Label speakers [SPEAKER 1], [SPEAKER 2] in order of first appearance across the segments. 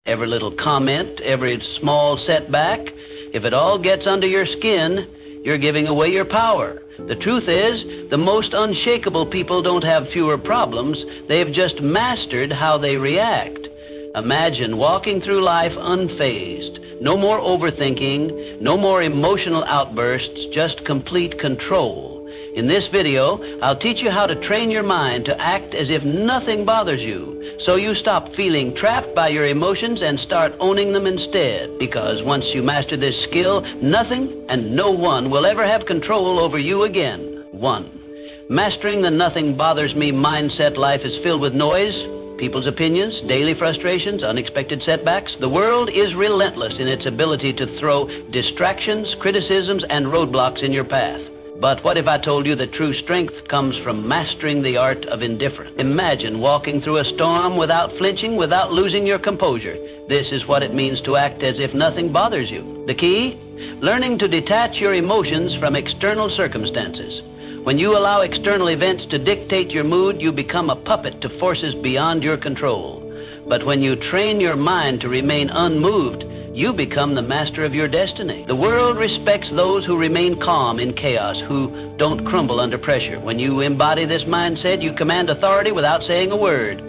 [SPEAKER 1] every little comment, every small setback, if it all gets under your skin, you're giving away your power. The truth is, the most unshakable people don't have fewer problems. They've just mastered how they react. Imagine walking through life unfazed. No more overthinking, no more emotional outbursts, just complete control. In this video, I'll teach you how to train your mind to act as if nothing bothers you, so you stop feeling trapped by your emotions and start owning them instead. Because once you master this skill, nothing and no one will ever have control over you again. 1. Mastering the nothing bothers me mindset. Life is filled with noise, people's opinions, daily frustrations, unexpected setbacks. The world is relentless in its ability to throw distractions, criticisms, and roadblocks in your path. But what if I told you that true strength comes from mastering the art of indifference? Imagine walking through a storm without flinching, without losing your composure. This is what it means to act as if nothing bothers you. The key? Learning to detach your emotions from external circumstances. When you allow external events to dictate your mood, you become a puppet to forces beyond your control. But when you train your mind to remain unmoved, you become the master of your destiny. The world respects those who remain calm in chaos, who don't crumble under pressure. When you embody this mindset, you command authority without saying a word.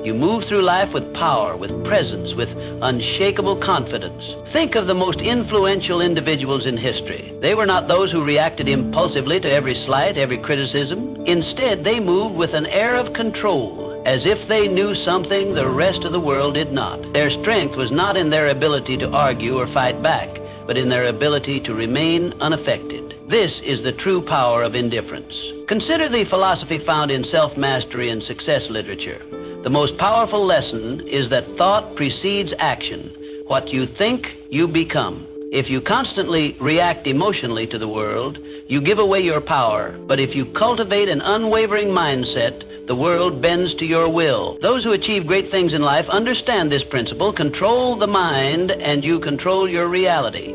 [SPEAKER 1] You move through life with power, with presence, with unshakable confidence. Think of the most influential individuals in history. They were not those who reacted impulsively to every slight, every criticism. Instead, they moved with an air of control, as if they knew something the rest of the world did not. Their strength was not in their ability to argue or fight back, but in their ability to remain unaffected. This is the true power of indifference. Consider the philosophy found in self-mastery and success literature. The most powerful lesson is that thought precedes action. What you think, you become. If you constantly react emotionally to the world, you give away your power. But if you cultivate an unwavering mindset, the world bends to your will. Those who achieve great things in life understand this principle. Control the mind and you control your reality.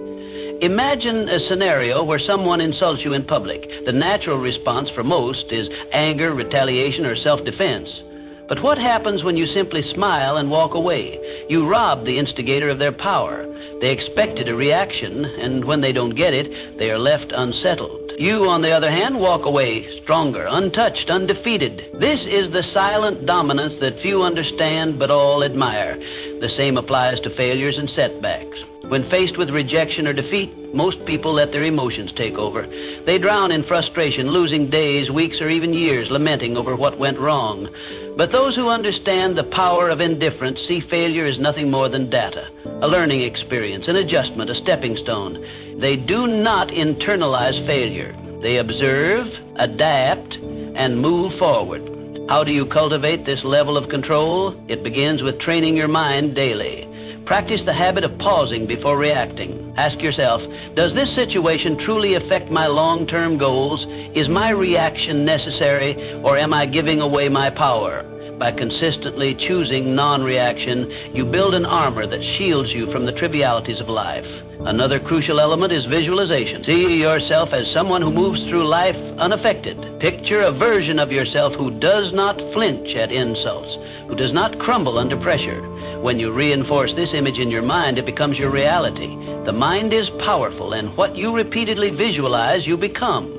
[SPEAKER 1] Imagine a scenario where someone insults you in public. The natural response for most is anger, retaliation, or self-defense. But what happens when you simply smile and walk away? You rob the instigator of their power. They expected a reaction, and when they don't get it, they are left unsettled. You, on the other hand, walk away stronger, untouched, undefeated. This is the silent dominance that few understand but all admire. The same applies to failures and setbacks. When faced with rejection or defeat, most people let their emotions take over. They drown in frustration, losing days, weeks, or even years lamenting over what went wrong. But those who understand the power of indifference see failure as nothing more than data, a learning experience, an adjustment, a stepping stone. They do not internalize failure. They observe, adapt, and move forward. How do you cultivate this level of control? It begins with training your mind daily. Practice the habit of pausing before reacting. Ask yourself, does this situation truly affect my long-term goals? Is my reaction necessary, or am I giving away my power? By consistently choosing non-reaction, you build an armor that shields you from the trivialities of life. Another crucial element is visualization. See yourself as someone who moves through life unaffected. Picture a version of yourself who does not flinch at insults, who does not crumble under pressure. When you reinforce this image in your mind, it becomes your reality. The mind is powerful, and what you repeatedly visualize, you become.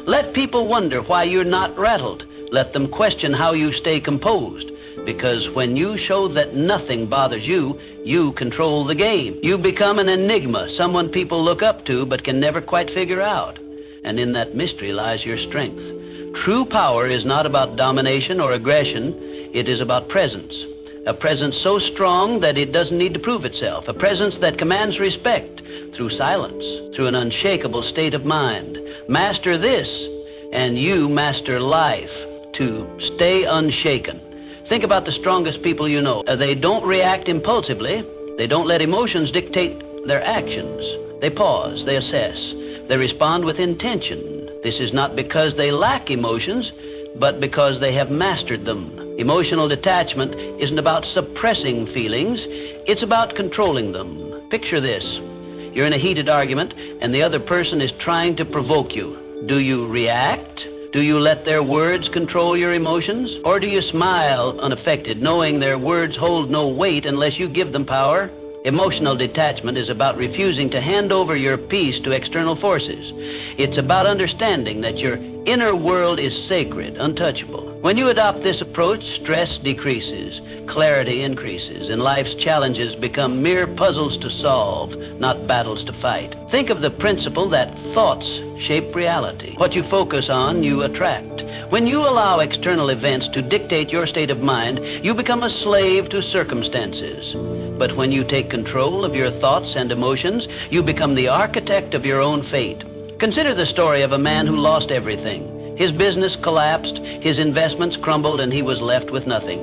[SPEAKER 1] Let people wonder why you're not rattled. Let them question how you stay composed. Because when you show that nothing bothers you, you control the game. You become an enigma, someone people look up to but can never quite figure out. And in that mystery lies your strength. True power is not about domination or aggression. It is about presence. A presence so strong that it doesn't need to prove itself. A presence that commands respect through silence, through an unshakable state of mind. Master this, and you master life. To stay unshaken. Think about the strongest people you know. They don't react impulsively. They don't let emotions dictate their actions. They pause, they assess, they respond with intention. This is not because they lack emotions, but because they have mastered them. Emotional detachment isn't about suppressing feelings, it's about controlling them. Picture this. You're in a heated argument and the other person is trying to provoke you. Do you react Do you let their words control your emotions? Or do you smile unaffected, knowing their words hold no weight unless you give them power? Emotional detachment is about refusing to hand over your peace to external forces. It's about understanding that your inner world is sacred, untouchable. When you adopt this approach, stress decreases, clarity increases, and life's challenges become mere puzzles to solve, not battles to fight. Think of the principle that thoughts shape reality. What you focus on, you attract. When you allow external events to dictate your state of mind, you become a slave to circumstances. But when you take control of your thoughts and emotions, you become the architect of your own fate. Consider the story of a man who lost everything. His business collapsed, his investments crumbled, and he was left with nothing.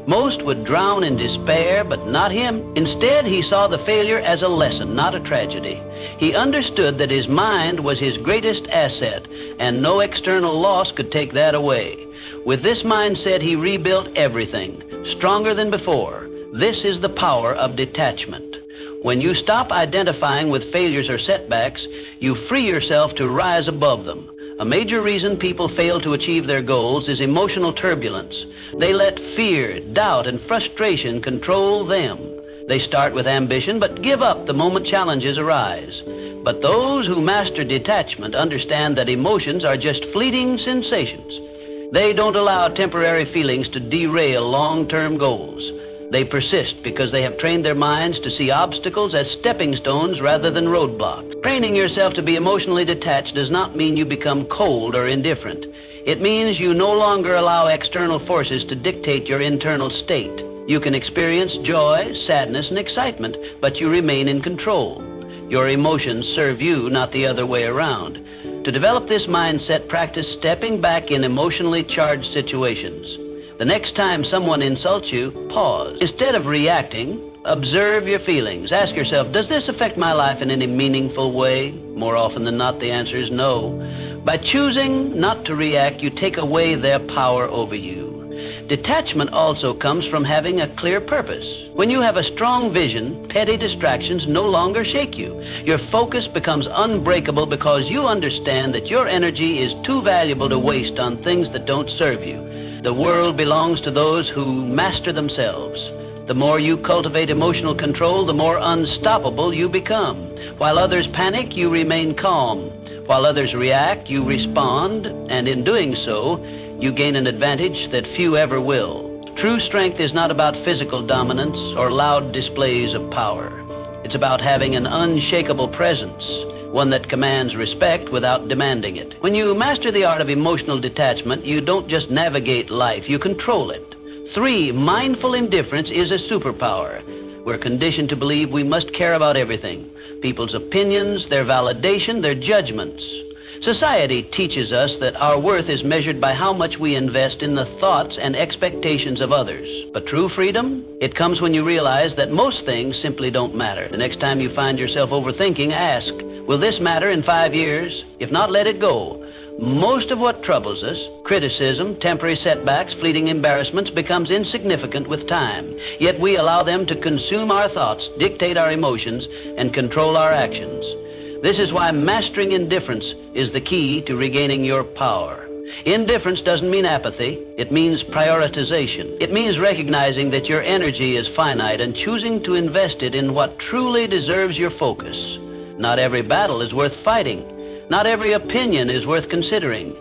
[SPEAKER 1] Most would drown in despair, but not him. Instead, he saw the failure as a lesson, not a tragedy. He understood that his mind was his greatest asset, and no external loss could take that away. With this mindset, he rebuilt everything, stronger than before. This is the power of detachment. When you stop identifying with failures or setbacks, you free yourself to rise above them. A major reason people fail to achieve their goals is emotional turbulence. They let fear, doubt, and frustration control them. They start with ambition, but give up the moment challenges arise. But those who master detachment understand that emotions are just fleeting sensations. They don't allow temporary feelings to derail long-term goals. They persist because they have trained their minds to see obstacles as stepping stones rather than roadblocks. Training yourself to be emotionally detached does not mean you become cold or indifferent. It means you no longer allow external forces to dictate your internal state. You can experience joy, sadness, and excitement, but you remain in control. Your emotions serve you, not the other way around. To develop this mindset, practice stepping back in emotionally charged situations. The next time someone insults you, pause. Instead of reacting, observe your feelings. Ask yourself, does this affect my life in any meaningful way? More often than not, the answer is no. By choosing not to react, you take away their power over you. Detachment also comes from having a clear purpose. When you have a strong vision, petty distractions no longer shake you. Your focus becomes unbreakable because you understand that your energy is too valuable to waste on things that don't serve you. The world belongs to those who master themselves. The more you cultivate emotional control, the more unstoppable you become. While others panic, you remain calm. While others react, you respond, and in doing so, you gain an advantage that few ever will. True strength is not about physical dominance or loud displays of power. It's about having an unshakable presence, one that commands respect without demanding it. When you master the art of emotional detachment, you don't just navigate life, you control it. 3, mindful indifference is a superpower. We're conditioned to believe we must care about everything. People's opinions, their validation, their judgments. Society teaches us that our worth is measured by how much we invest in the thoughts and expectations of others. But true freedom, it comes when you realize that most things simply don't matter. The next time you find yourself overthinking, ask, will this matter in 5 years? If not, let it go. Most of what troubles us, criticism, temporary setbacks, fleeting embarrassments, becomes insignificant with time. Yet we allow them to consume our thoughts, dictate our emotions, and control our actions. This is why mastering indifference is the key to regaining your power. Indifference doesn't mean apathy. It means prioritization. It means recognizing that your energy is finite and choosing to invest it in what truly deserves your focus. Not every battle is worth fighting. Not every opinion is worth considering.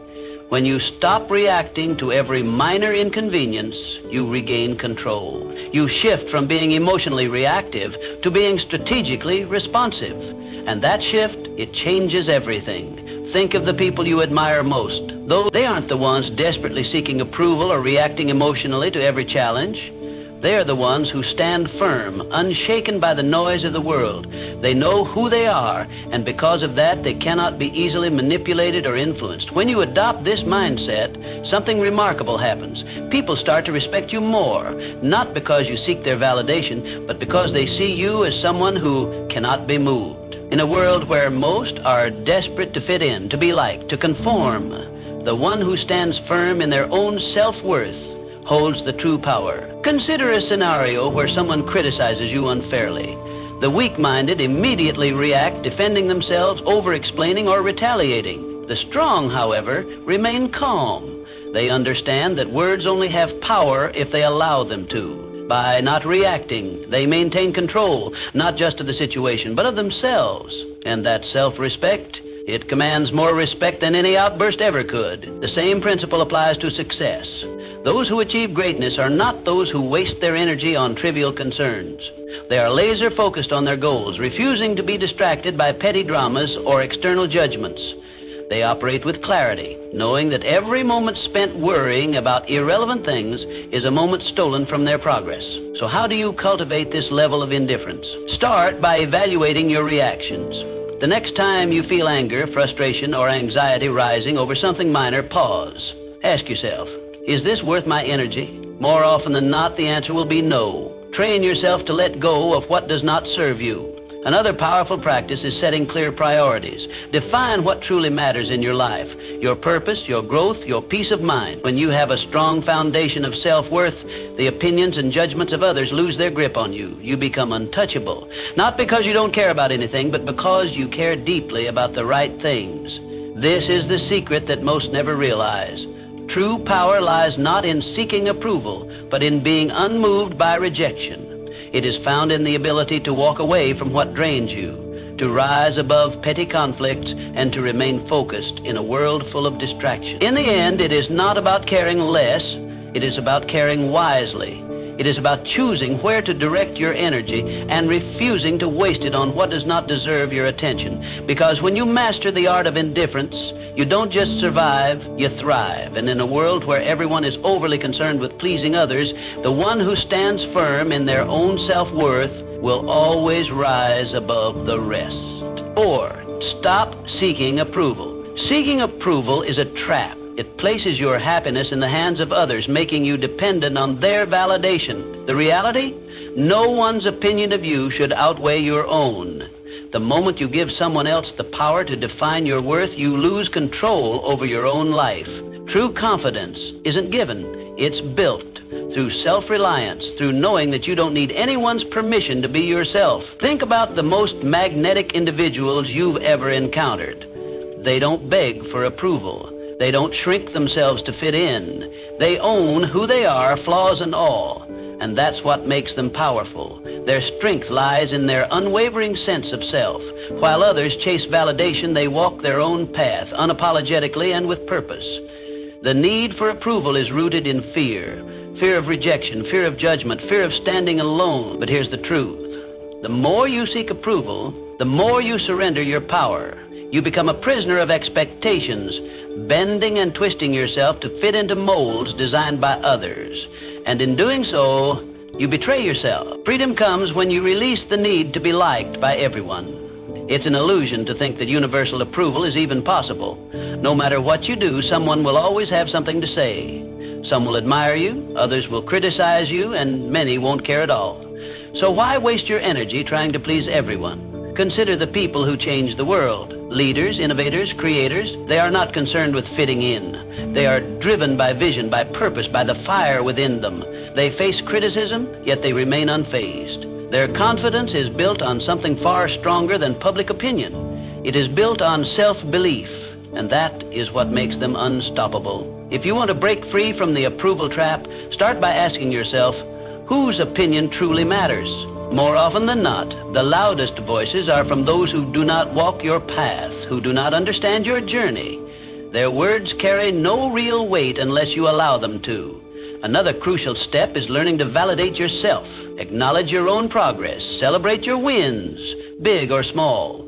[SPEAKER 1] When you stop reacting to every minor inconvenience, you regain control. You shift from being emotionally reactive to being strategically responsive. And that shift, it changes everything. Think of the people you admire most. Though they aren't the ones desperately seeking approval or reacting emotionally to every challenge. They are the ones who stand firm, unshaken by the noise of the world. They know who they are, and because of that, they cannot be easily manipulated or influenced. When you adopt this mindset, something remarkable happens. People start to respect you more, not because you seek their validation, but because they see you as someone who cannot be moved. In a world where most are desperate to fit in, to be liked, to conform, the one who stands firm in their own self-worth holds the true power. Consider a scenario where someone criticizes you unfairly. The weak-minded immediately react, defending themselves, over-explaining, or retaliating. The strong, however, remain calm. They understand that words only have power if they allow them to. By not reacting, they maintain control, not just of the situation, but of themselves. And that self-respect, it commands more respect than any outburst ever could. The same principle applies to success. Those who achieve greatness are not those who waste their energy on trivial concerns. They are laser focused on their goals, refusing to be distracted by petty dramas or external judgments. They operate with clarity, knowing that every moment spent worrying about irrelevant things is a moment stolen from their progress. So how do you cultivate this level of indifference? Start by evaluating your reactions. The next time you feel anger, frustration, or anxiety rising over something minor, pause. Ask yourself, is this worth my energy? More often than not, the answer will be no. Train yourself to let go of what does not serve you. Another powerful practice is setting clear priorities. Define what truly matters in your life, your purpose, your growth, your peace of mind. When you have a strong foundation of self-worth, the opinions and judgments of others lose their grip on you. You become untouchable, not because you don't care about anything, but because you care deeply about the right things. This is the secret that most never realize. True power lies not in seeking approval, but in being unmoved by rejection. It is found in the ability to walk away from what drains you, to rise above petty conflicts, and to remain focused in a world full of distraction. In the end, it is not about caring less, it is about caring wisely. It is about choosing where to direct your energy and refusing to waste it on what does not deserve your attention. Because when you master the art of indifference, you don't just survive, you thrive. And in a world where everyone is overly concerned with pleasing others, the one who stands firm in their own self-worth will always rise above the rest. 4, stop seeking approval. Seeking approval is a trap. It places your happiness in the hands of others, making you dependent on their validation. The reality? No one's opinion of you should outweigh your own. The moment you give someone else the power to define your worth, you lose control over your own life. True confidence isn't given, it's built through self-reliance, through knowing that you don't need anyone's permission to be yourself. Think about the most magnetic individuals you've ever encountered. They don't beg for approval. They don't shrink themselves to fit in. They own who they are, flaws and all. And that's what makes them powerful. Their strength lies in their unwavering sense of self. While others chase validation, they walk their own path, unapologetically and with purpose. The need for approval is rooted in fear. Fear of rejection, fear of judgment, fear of standing alone. But here's the truth. The more you seek approval, the more you surrender your power. You become a prisoner of expectations, bending and twisting yourself to fit into molds designed by others. And in doing so, you betray yourself. Freedom comes when you release the need to be liked by everyone. It's an illusion to think that universal approval is even possible. No matter what you do, someone will always have something to say. Some will admire you, others will criticize you, and many won't care at all. So why waste your energy trying to please everyone? Consider the people who change the world. Leaders, innovators, creators, they are not concerned with fitting in. They are driven by vision, by purpose, by the fire within them. They face criticism, yet they remain unfazed. Their confidence is built on something far stronger than public opinion. It is built on self-belief, and that is what makes them unstoppable. If you want to break free from the approval trap, start by asking yourself, whose opinion truly matters? More often than not, the loudest voices are from those who do not walk your path, who do not understand your journey. Their words carry no real weight unless you allow them to. Another crucial step is learning to validate yourself. Acknowledge your own progress. Celebrate your wins, big or small.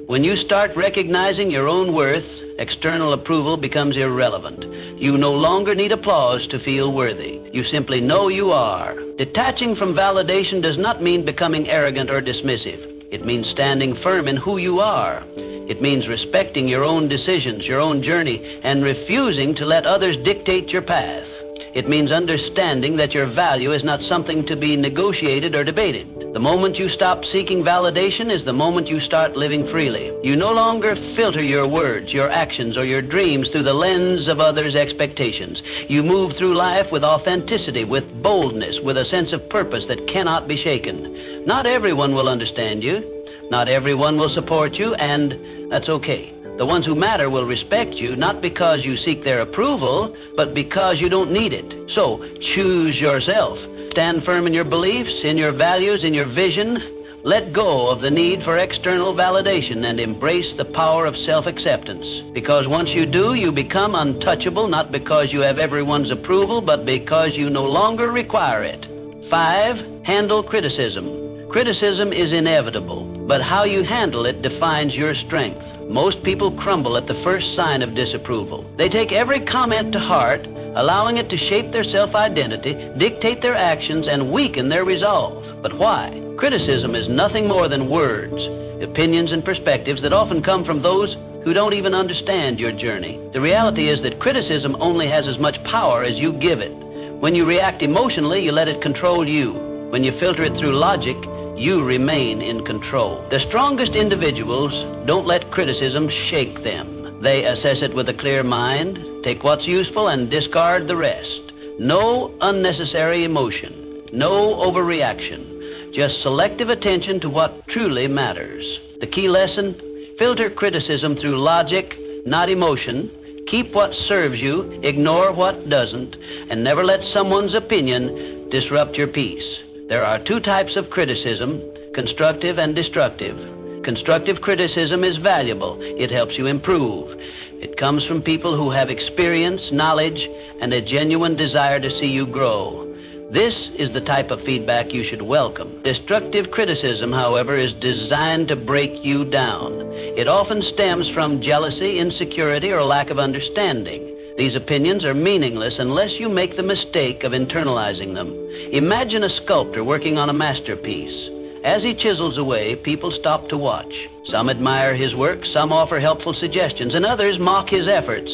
[SPEAKER 1] When you start recognizing your own worth, external approval becomes irrelevant. You no longer need applause to feel worthy. You simply know you are. Detaching from validation does not mean becoming arrogant or dismissive. It means standing firm in who you are. It means respecting your own decisions, your own journey, and refusing to let others dictate your path. It means understanding that your value is not something to be negotiated or debated. The moment you stop seeking validation is the moment you start living freely. You no longer filter your words, your actions, or your dreams through the lens of others' expectations. You move through life with authenticity, with boldness, with a sense of purpose that cannot be shaken. Not everyone will understand you. Not everyone will support you, and that's okay. The ones who matter will respect you, not because you seek their approval, but because you don't need it. So, choose yourself. Stand firm in your beliefs, in your values, in your vision. Let go of the need for external validation and embrace the power of self-acceptance. Because once you do, you become untouchable, not because you have everyone's approval, but because you no longer require it. 5, handle criticism. Criticism is inevitable, but how you handle it defines your strength. Most people crumble at the first sign of disapproval. They take every comment to heart, allowing it to shape their self-identity, dictate their actions, and weaken their resolve. But why? Criticism is nothing more than words, opinions, and perspectives that often come from those who don't even understand your journey. The reality is that criticism only has as much power as you give it. When you react emotionally, you let it control you. When you filter it through logic, you remain in control. The strongest individuals don't let criticism shake them. They assess it with a clear mind, take what's useful, and discard the rest. No unnecessary emotion, no overreaction. Just selective attention to what truly matters. The key lesson, filter criticism through logic, not emotion. Keep what serves you, ignore what doesn't, and never let someone's opinion disrupt your peace. There are 2 types of criticism, constructive and destructive. Constructive criticism is valuable. It helps you improve. It comes from people who have experience, knowledge, and a genuine desire to see you grow. This is the type of feedback you should welcome. Destructive criticism, however, is designed to break you down. It often stems from jealousy, insecurity, or lack of understanding. These opinions are meaningless unless you make the mistake of internalizing them. Imagine a sculptor working on a masterpiece. As he chisels away, people stop to watch. Some admire his work, some offer helpful suggestions, and others mock his efforts.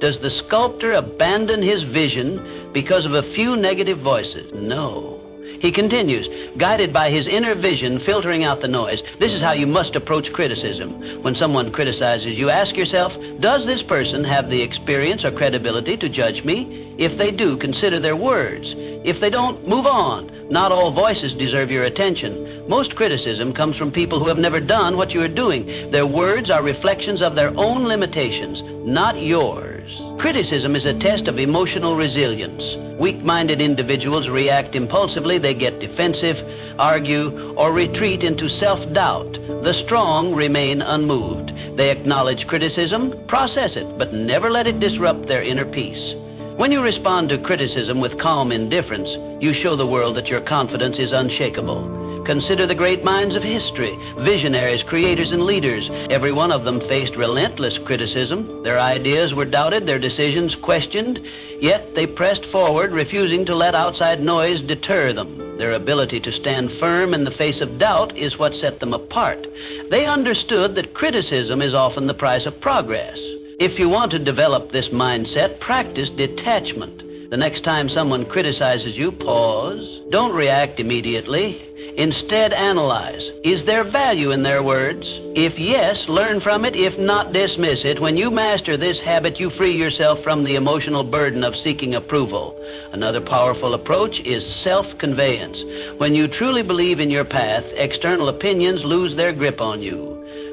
[SPEAKER 1] Does the sculptor abandon his vision because of a few negative voices? No. He continues, guided by his inner vision, filtering out the noise. This is how you must approach criticism. When someone criticizes you, ask yourself, does this person have the experience or credibility to judge me? If they do, consider their words. If they don't, move on. Not all voices deserve your attention. Most criticism comes from people who have never done what you are doing. Their words are reflections of their own limitations, not yours. Criticism is a test of emotional resilience. Weak-minded individuals react impulsively. They get defensive, argue, or retreat into self-doubt. The strong remain unmoved. They acknowledge criticism, process it, but never let it disrupt their inner peace. When you respond to criticism with calm indifference, you show the world that your confidence is unshakable. Consider the great minds of history, visionaries, creators, and leaders. Every one of them faced relentless criticism. Their ideas were doubted, their decisions questioned, yet they pressed forward, refusing to let outside noise deter them. Their ability to stand firm in the face of doubt is what set them apart. They understood that criticism is often the price of progress. If you want to develop this mindset, practice detachment. The next time someone criticizes you, pause. Don't react immediately. Instead, analyze. Is there value in their words? If yes, learn from it. If not, dismiss it. When you master this habit, you free yourself from the emotional burden of seeking approval. Another powerful approach is self-conveyance. When you truly believe in your path, external opinions lose their grip on you.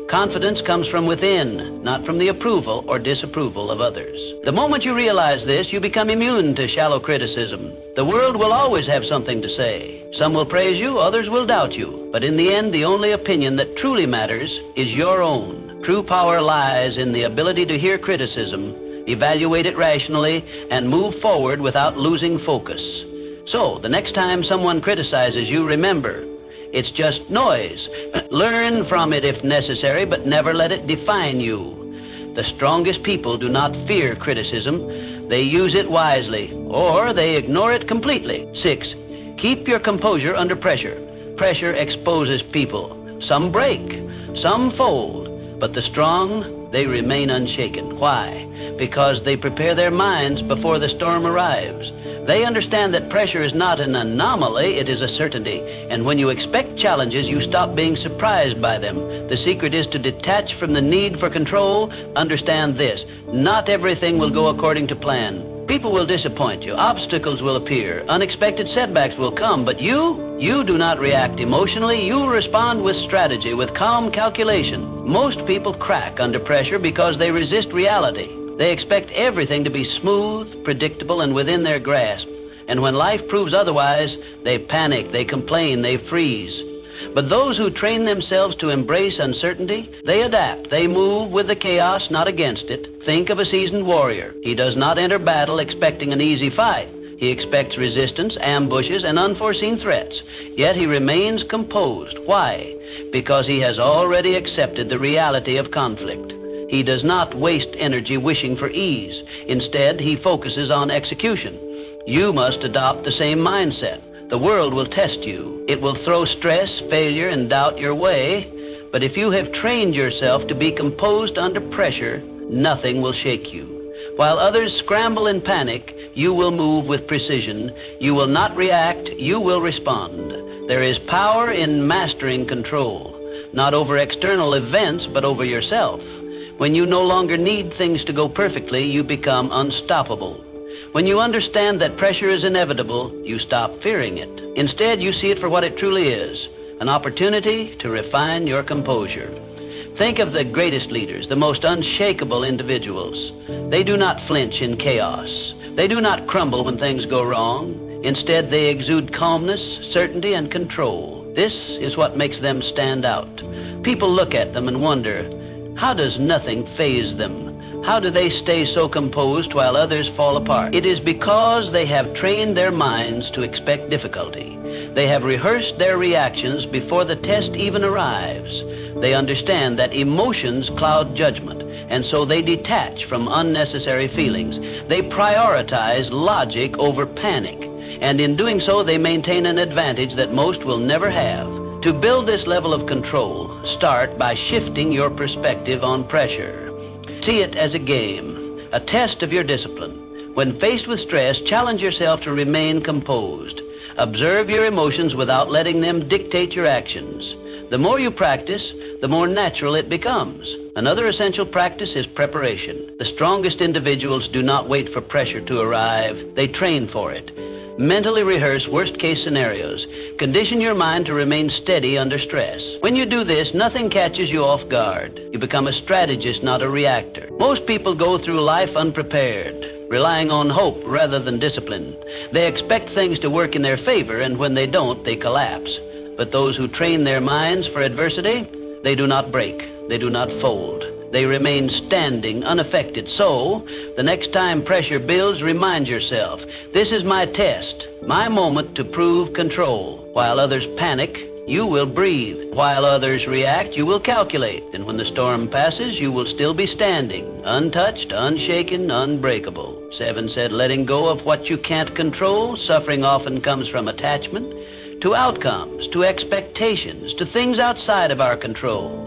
[SPEAKER 1] Confidence comes from within, not from the approval or disapproval of others. The moment you realize this, you become immune to shallow criticism. The world will always have something to say. Some will praise you, others will doubt you. But in the end, the only opinion that truly matters is your own. True power lies in the ability to hear criticism, evaluate it rationally, and move forward without losing focus. So, the next time someone criticizes you, remember, it's just noise. Learn from it if necessary, but never let it define you. The strongest people do not fear criticism. They use it wisely, or they ignore it completely. 6, keep your composure under pressure. Pressure exposes people. Some break, some fold, but the strong, they remain unshaken. Why? Because they prepare their minds before the storm arrives. They understand that pressure is not an anomaly, it is a certainty. And when you expect challenges, you stop being surprised by them. The secret is to detach from the need for control. Understand this: not everything will go according to plan. People will disappoint you. Obstacles will appear. Unexpected setbacks will come. But you do not react emotionally. You respond with strategy, with calm calculation. Most people crack under pressure because they resist reality. They expect everything to be smooth, predictable, and within their grasp. And when life proves otherwise, they panic, they complain, they freeze. But those who train themselves to embrace uncertainty, they adapt. They move with the chaos, not against it. Think of a seasoned warrior. He does not enter battle expecting an easy fight. He expects resistance, ambushes, and unforeseen threats. Yet he remains composed. Why? Because he has already accepted the reality of conflict. He does not waste energy wishing for ease. Instead, he focuses on execution. You must adopt the same mindset. The world will test you. It will throw stress, failure, and doubt your way. But if you have trained yourself to be composed under pressure, nothing will shake you. While others scramble in panic, you will move with precision. You will not react, you will respond. There is power in mastering control, not over external events, but over yourself. When you no longer need things to go perfectly, you become unstoppable. When you understand that pressure is inevitable, you stop fearing it. Instead, you see it for what it truly is, an opportunity to refine your composure. Think of the greatest leaders, the most unshakable individuals. They do not flinch in chaos. They do not crumble when things go wrong. Instead, they exude calmness, certainty, and control. This is what makes them stand out. People look at them and wonder, how does nothing faze them? How do they stay so composed while others fall apart? It is because they have trained their minds to expect difficulty. They have rehearsed their reactions before the test even arrives. They understand that emotions cloud judgment, and so they detach from unnecessary feelings. They prioritize logic over panic, and in doing so, they maintain an advantage that most will never have. To build this level of control, start by shifting your perspective on pressure. See it as a game, a test of your discipline. When faced with stress, challenge yourself to remain composed. Observe your emotions without letting them dictate your actions. The more you practice, the more natural it becomes. Another essential practice is preparation. The strongest individuals do not wait for pressure to arrive. They train for it. Mentally rehearse worst-case scenarios. Condition your mind to remain steady under stress. When you do this, nothing catches you off guard. You become a strategist, not a reactor. Most people go through life unprepared, relying on hope rather than discipline. They expect things to work in their favor, and when they don't, they collapse. But those who train their minds for adversity, they do not break. They do not fold. They remain standing, unaffected. So, the next time pressure builds, remind yourself, this is my test, my moment to prove control. While others panic, you will breathe. While others react, you will calculate. And when the storm passes, you will still be standing, untouched, unshaken, unbreakable. 7 said, letting go of what you can't control. Suffering often comes from attachment to outcomes, to expectations, to things outside of our control.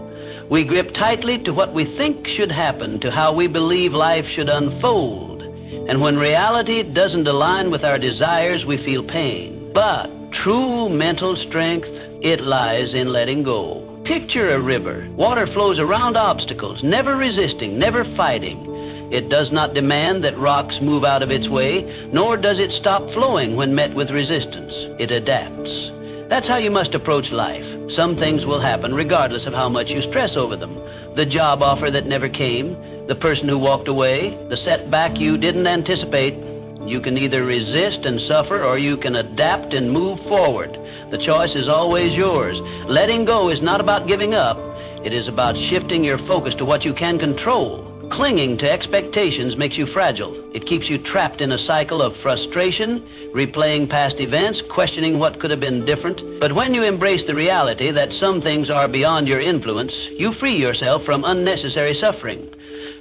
[SPEAKER 1] We grip tightly to what we think should happen, to how we believe life should unfold. And when reality doesn't align with our desires, we feel pain. But true mental strength, it lies in letting go. Picture a river. Water flows around obstacles, never resisting, never fighting. It does not demand that rocks move out of its way, nor does it stop flowing when met with resistance. It adapts. That's how you must approach life. Some things will happen regardless of how much you stress over them. The job offer that never came, the person who walked away, the setback you didn't anticipate. You can either resist and suffer, or you can adapt and move forward. The choice is always yours. Letting go is not about giving up. It is about shifting your focus to what you can control. Clinging to expectations makes you fragile. It keeps you trapped in a cycle of frustration, replaying past events, questioning what could have been different. But when you embrace the reality that some things are beyond your influence, you free yourself from unnecessary suffering.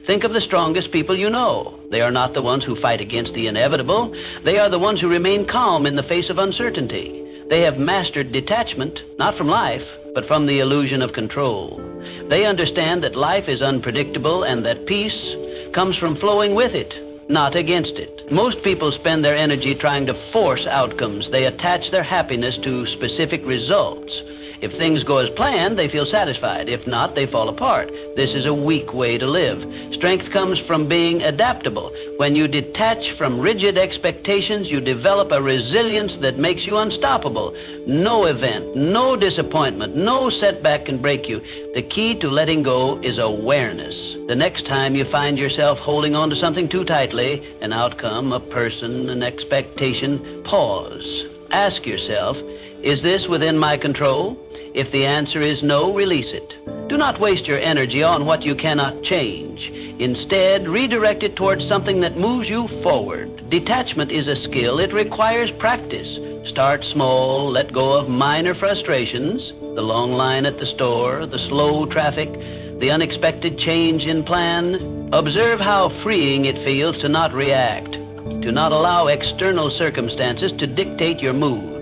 [SPEAKER 1] Think of the strongest people you know. They are not the ones who fight against the inevitable. They are the ones who remain calm in the face of uncertainty. They have mastered detachment, not from life, but from the illusion of control. They understand that life is unpredictable and that peace comes from flowing with it, not against it. Most people spend their energy trying to force outcomes. They attach their happiness to specific results. If things go as planned, they feel satisfied. If not, they fall apart. This is a weak way to live. Strength comes from being adaptable. When you detach from rigid expectations, you develop a resilience that makes you unstoppable. No event, no disappointment, no setback can break you. The key to letting go is awareness. The next time you find yourself holding on to something too tightly, an outcome, a person, an expectation, pause. Ask yourself, is this within my control? If the answer is no, release it. Do not waste your energy on what you cannot change. Instead, redirect it towards something that moves you forward. Detachment is a skill. It requires practice. Start small, let go of minor frustrations, the long line at the store, the slow traffic, the unexpected change in plan. Observe how freeing it feels to not react, to not allow external circumstances to dictate your mood.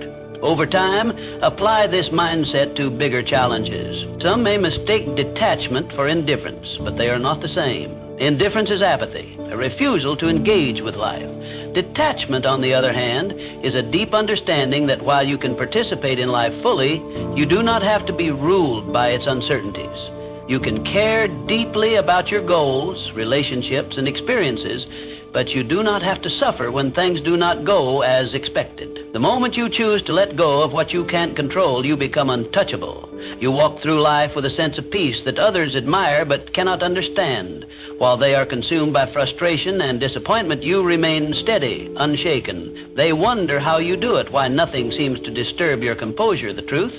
[SPEAKER 1] Over time, apply this mindset to bigger challenges. Some may mistake detachment for indifference, but they are not the same. Indifference is apathy, a refusal to engage with life. Detachment, on the other hand, is a deep understanding that while you can participate in life fully, you do not have to be ruled by its uncertainties. You can care deeply about your goals, relationships, and experiences, but you do not have to suffer when things do not go as expected. The moment you choose to let go of what you can't control, you become untouchable. You walk through life with a sense of peace that others admire but cannot understand. While they are consumed by frustration and disappointment, you remain steady, unshaken. They wonder how you do it, why nothing seems to disturb your composure. The truth?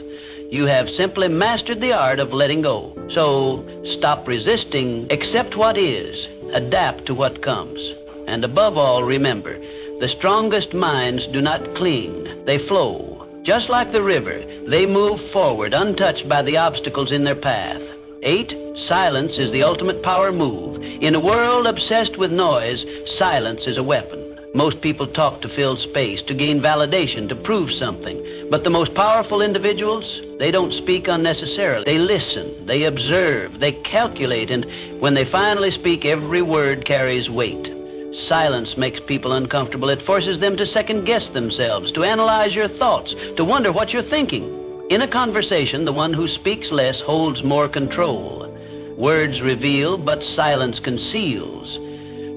[SPEAKER 1] You have simply mastered the art of letting go. So stop resisting, accept what is, adapt to what comes. And above all, remember, the strongest minds do not cling, they flow. Just like the river, they move forward untouched by the obstacles in their path. 8, silence is the ultimate power move. In a world obsessed with noise, silence is a weapon. Most people talk to fill space, to gain validation, to prove something. But the most powerful individuals, they don't speak unnecessarily. They listen, they observe, they calculate, and when they finally speak, every word carries weight. Silence makes people uncomfortable. It forces them to second-guess themselves, to analyze your thoughts, to wonder what you're thinking. In a conversation, the one who speaks less holds more control. Words reveal, but silence conceals.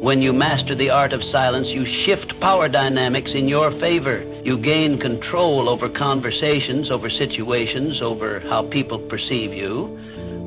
[SPEAKER 1] When you master the art of silence, you shift power dynamics in your favor. You gain control over conversations, over situations, over how people perceive you.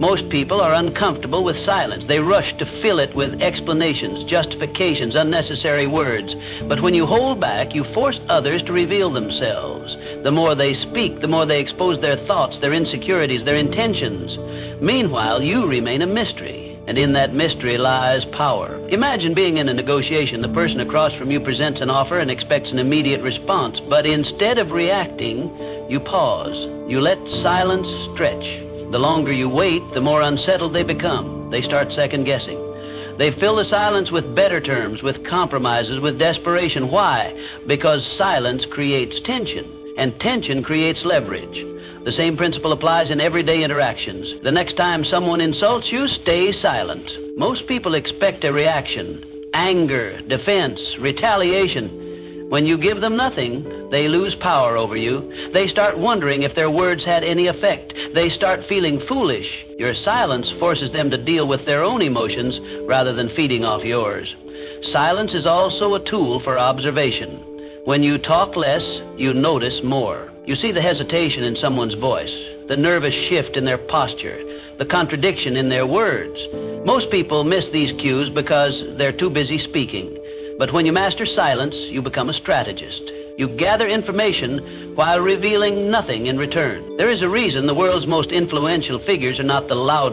[SPEAKER 1] Most people are uncomfortable with silence. They rush to fill it with explanations, justifications, unnecessary words. But when you hold back, you force others to reveal themselves. The more they speak, the more they expose their thoughts, their insecurities, their intentions. Meanwhile, you remain a mystery, and in that mystery lies power. Imagine being in a negotiation. The person across from you presents an offer and expects an immediate response, but instead of reacting, you pause. You let silence stretch. The longer you wait, the more unsettled they become. They start second-guessing. They fill the silence with better terms, with compromises, with desperation. Why? Because silence creates tension, and tension creates leverage. The same principle applies in everyday interactions. The next time someone insults you, stay silent. Most people expect a reaction: anger, defense, retaliation. When you give them nothing, they lose power over you. They start wondering if their words had any effect. They start feeling foolish. Your silence forces them to deal with their own emotions rather than feeding off yours. Silence is also a tool for observation. When you talk less, you notice more. You see the hesitation in someone's voice, the nervous shift in their posture, the contradiction in their words. Most people miss these cues because they're too busy speaking. But when you master silence, you become a strategist. You gather information while revealing nothing in return. There is a reason the world's most influential figures are not the loudest.